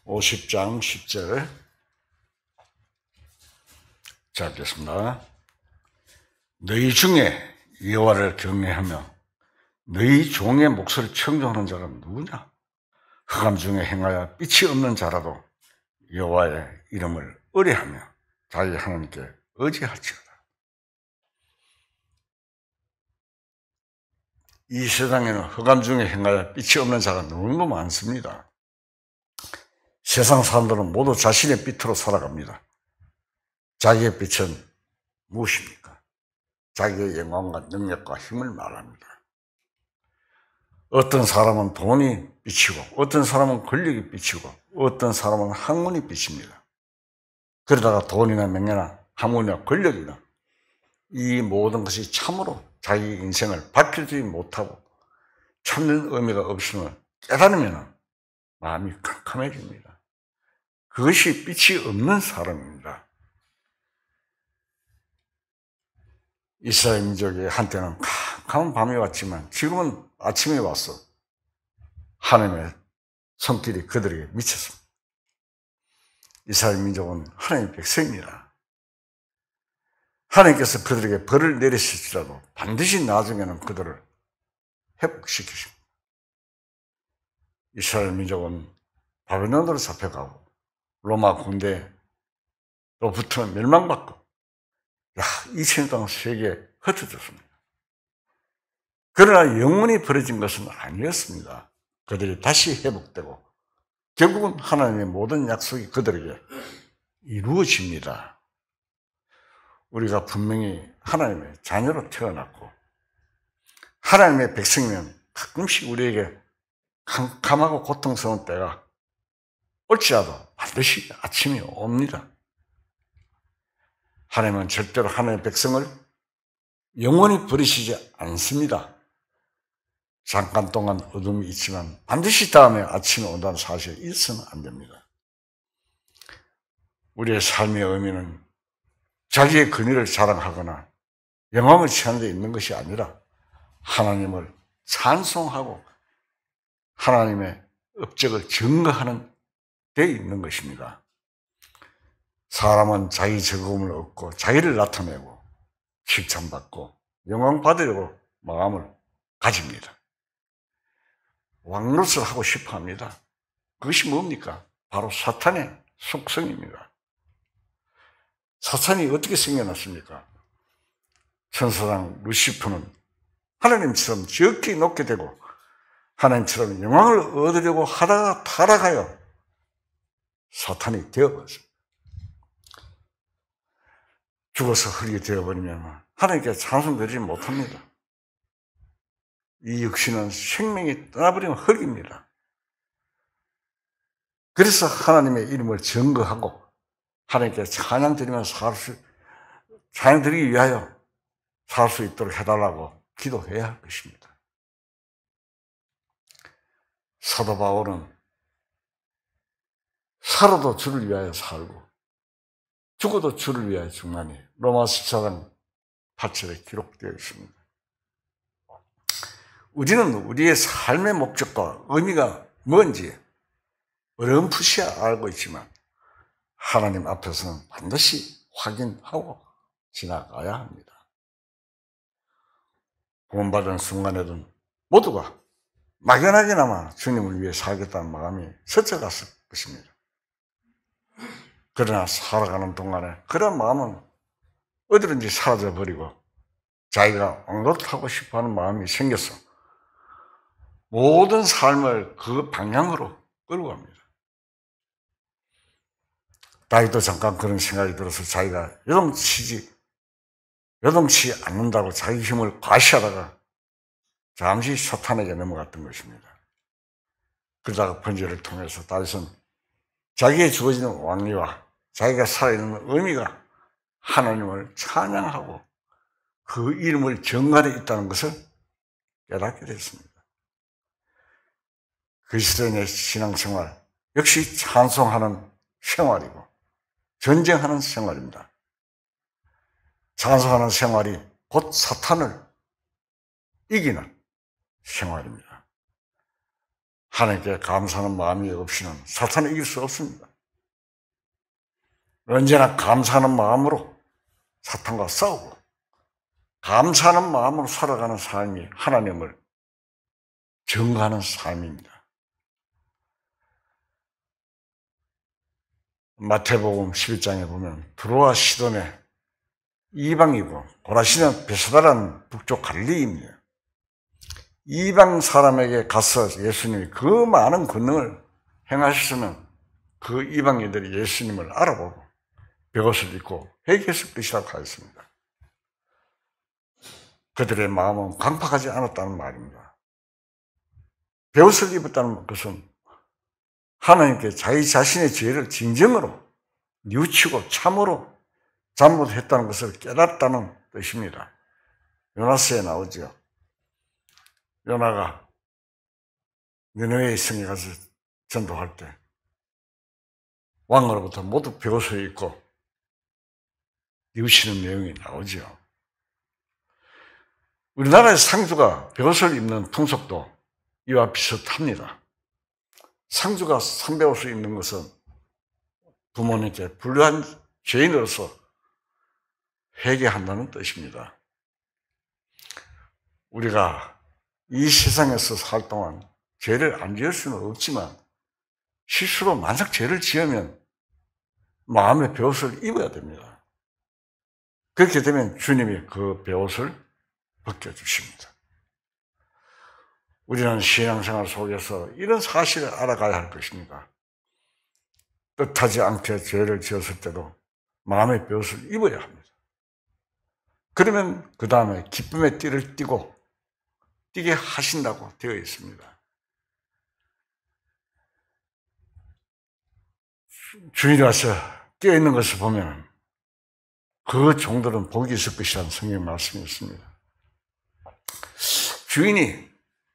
S1: (50장) 10절 찾겠습니다. 너희 중에 여호와를 경외하며 너희 종의 목소리를 청종하는 자가 누구냐? 흑암 중에 행하여 빛이 없는 자라도 여호와의 이름을 의뢰하며 자기 하나님께 의지할지어다. 이 세상에는 흑암 중에 행하여 빛이 없는 자가 너무 많습니다. 세상 사람들은 모두 자신의 빛으로 살아갑니다. 자기의 빛은 무엇입니까? 자기의 영광과 능력과 힘을 말합니다. 어떤 사람은 돈이 빛이고, 어떤 사람은 권력이 빛이고, 어떤 사람은 학문이 빛입니다. 그러다가 돈이나 명예나 학문이나 권력이나 이 모든 것이 참으로 자기 인생을 밝혀주지 못하고 참는 의미가 없음을 깨달으면 마음이 캄캄해집니다. 그것이 빛이 없는 사람입니다. 이스라엘 민족이 한때는 캄캄한 밤이 왔지만 지금은 아침에 와서 하나님의 손길이 그들에게 미쳤습니다. 이스라엘 민족은 하나님의 백성입니다. 하나님께서 그들에게 벌을 내리실지라도 반드시 나중에는 그들을 회복시키십니다. 이스라엘 민족은 바벨론으로 잡혀가고 로마 군대로부터 멸망받고 2000년 동안 세계에 흩어졌습니다. 그러나 영원히 버려진 것은 아니었습니다. 그들이 다시 회복되고 결국은 하나님의 모든 약속이 그들에게 이루어집니다. 우리가 분명히 하나님의 자녀로 태어났고 하나님의 백성이면 가끔씩 우리에게 캄캄하고 고통스러운 때가 올지라도 반드시 아침이 옵니다. 하나님은 절대로 하나님의 백성을 영원히 버리시지 않습니다. 잠깐 동안 어둠이 있지만 반드시 다음에 아침이 온다는 사실을 잊어서는 안 됩니다. 우리의 삶의 의미는 자기의 권위를 자랑하거나 영광을 취하는 데 있는 것이 아니라 하나님을 찬송하고 하나님의 업적을 증거하는 데 있는 것입니다. 사람은 자기 즐거움을 얻고 자기를 나타내고 칭찬받고 영광 받으려고 마음을 가집니다. 왕노릇을 하고 싶어 합니다. 그것이 뭡니까? 바로 사탄의 속성입니다. 사탄이 어떻게 생겨났습니까? 천사장 루시퍼는 하나님처럼 지극히 높게 되고 하나님처럼 영광을 얻으려고 하다가 타락하여 사탄이 되어버렸습니다. 죽어서 흙이 되어버리면 하나님께 찬송드리지 못합니다. 이 육신은 생명이 떠나버리면 흙입니다. 그래서 하나님의 이름을 증거하고 하나님께 찬양드리기 위하여 살 수 있도록 해달라고 기도해야 할 것입니다. 사도 바울은 살아도 주를 위하여 살고 죽어도 주를 위하여 죽나니 로마 14장 8절에 기록되어 있습니다. 우리는 우리의 삶의 목적과 의미가 뭔지 어렴풋이 알고 있지만 하나님 앞에서는 반드시 확인하고 지나가야 합니다. 구원받은 순간에는 모두가 막연하게나마 주님을 위해 살겠다는 마음이 스쳐갔을 것입니다. 그러나 살아가는 동안에 그런 마음은 어디든지 사라져버리고 자기가 엉긋하고 싶어하는 마음이 생겨서 모든 삶을 그 방향으로 끌고 갑니다. 다윗도 잠깐 그런 생각이 들어서 자기가 요동치 않는다고 자기 힘을 과시하다가 잠시 사탄에게 넘어갔던 것입니다. 그러다가 번제를 통해서 다윗은 자기의 주어지는 왕위와 자기가 살아있는 의미가 하나님을 찬양하고 그 이름을 정갈에 있다는 것을 깨닫게 됐습니다. 그리스도인의 신앙생활 역시 찬송하는 생활이고 전쟁하는 생활입니다. 찬송하는 생활이 곧 사탄을 이기는 생활입니다. 하나님께 감사하는 마음이 없이는 사탄을 이길 수 없습니다. 언제나 감사하는 마음으로 사탄과 싸우고 감사하는 마음으로 살아가는 삶이 하나님을 증거하는 삶입니다. 마태복음 11장에 보면 두로와 시돈의 이방이고 고라시는 베사다라는 북쪽 갈릴리입니다. 이방 사람에게 가서 예수님이 그 많은 권능을 행하셨으면 그 이방인들이 예수님을 알아보고 벽옷을 입고 회개했을 것이라고 하였습니다. 그들의 마음은 강팍하지 않았다는 말입니다. 벽옷을 입었다는 것은 하나님께 자기 자신의 죄를 진정으로 뉘우치고 참으로 잘못했다는 것을 깨닫다는 뜻입니다. 요나서에 나오죠. 요나가 니느웨의 성에 가서 전도할 때 왕으로부터 모두 벽옷을 입고 뉘우치는 내용이 나오죠. 우리나라의 상주가 벽옷을 입는 풍속도 이와 비슷합니다. 상주가 선배옷을 입는 것은 부모님께 불효한 죄인으로서 회개한다는 뜻입니다. 우리가 이 세상에서 살 동안 죄를 안 지을 수는 없지만 실수로 만약 죄를 지으면 마음의 벽옷을 입어야 됩니다. 그렇게 되면 주님이 그 벽옷을 벗겨주십니다. 우리는 신앙생활 속에서 이런 사실을 알아가야 할 것입니다. 뜻하지 않게 죄를 지었을 때도 마음의 벽옷을 입어야 합니다. 그러면 그 다음에 기쁨의 띠를 띠게 하신다고 되어 있습니다. 주인이 와서 깨어있는 것을 보면 그 종들은 복이 있을 것이라는 성경 말씀이 있습니다. 주인이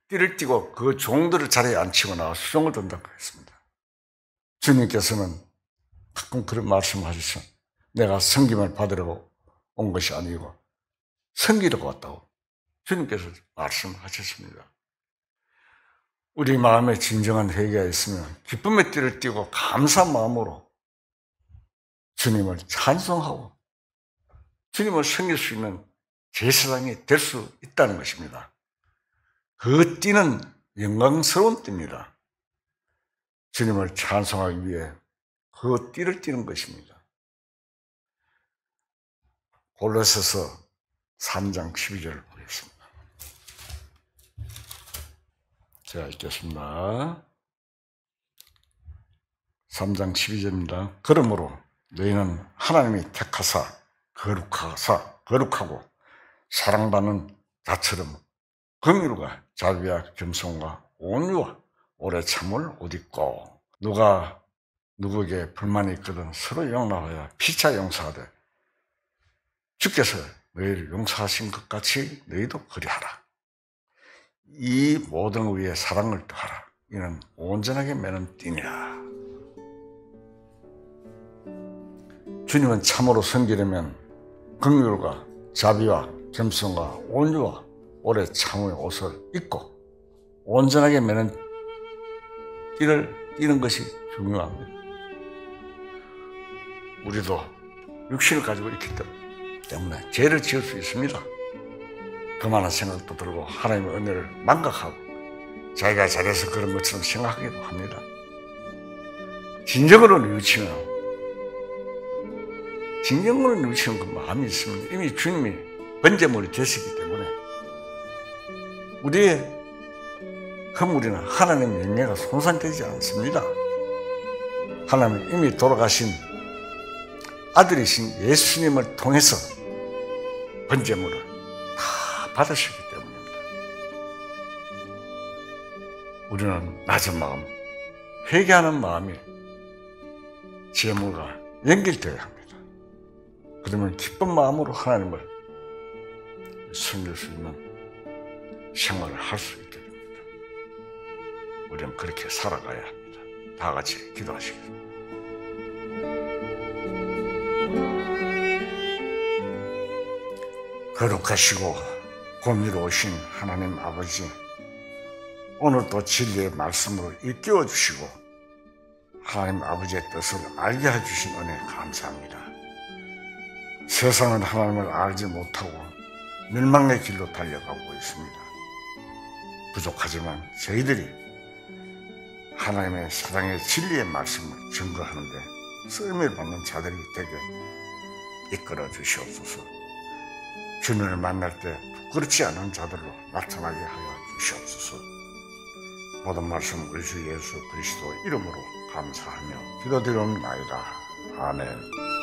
S1: 띠를 띠고 그 종들을 자리에 앉히고 나와 수종을 든다고 했습니다. 주님께서는 가끔 그런 말씀을 하셨어요. 내가 섬김을 받으려고 온 것이 아니고 섬기려고 왔다고 주님께서 말씀하셨습니다. 우리 마음에 진정한 회개가 있으면 기쁨의 띠를 띠고 감사한 마음으로 주님을 찬송하고 주님을 섬길 수 있는 제사장이 될 수 있다는 것입니다. 그 띠는 영광스러운 띠입니다. 주님을 찬송하기 위해 그 띠를 띠는 것입니다. 골로새서 3장 12절을 보겠습니다. 제가 읽겠습니다. 3장 12절입니다. 그러므로 너희는 하나님이 택하사 거룩하고 사랑받는 자처럼 긍휼과 자비와 겸손과 온유와 오래 참을 옷 입고 누가 누구에게 불만이 있거든 서로 용납하여 피차 용서하되 주께서 너희를 용서하신 것 같이 너희도 그리하라. 이 모든 위에 사랑을 더하라. 이는 온전하게 매는 띠니라. 주님은 참으로 섬기려면 긍휼과 자비와 겸손과 온유와 오래 참음의 옷을 입고 온전하게 매는 띠를 띠는 것이 중요합니다. 우리도 육신을 가지고 있기 때문에 죄를 지을 수 있습니다. 그만한 생각도 들고 하나님의 은혜를 망각하고 자기가 잘해서 그런 것처럼 생각하기도 합니다. 진정으로 뉘우치는 그 마음이 있으면 이미 주님이 번제물이 되시기 때문에 우리의 허물이나 하나님의 영예가 손상되지 않습니다. 하나님은 이미 돌아가신 아들이신 예수님을 통해서 번제물을 다 받으셨기 때문입니다. 우리는 낮은 마음, 회개하는 마음이 제물과 연결되어야 합니다. 그러면 기쁜 마음으로 하나님을 섬길 수 있는 생활을 할 수 있게 됩니다. 우리는 그렇게 살아가야 합니다. 다 같이 기도하시겠습니다. 거룩하시고 공의로우신 하나님 아버지, 오늘도 진리의 말씀으로 일깨워 주시고 하나님 아버지의 뜻을 알게 해주신 은혜 감사합니다. 세상은 하나님을 알지 못하고 멸망의 길로 달려가고 있습니다. 부족하지만 저희들이 하나님의 사랑의 진리의 말씀을 증거하는데 쓰임을 받는 자들이 되게 이끌어 주시옵소서. 주님을 만날 때 부끄럽지 않은 자들로 나타나게 하여 주시옵소서. 모든 말씀 우리 주 예수 그리스도 이름으로 감사하며 기도드리옵나이다. 아멘.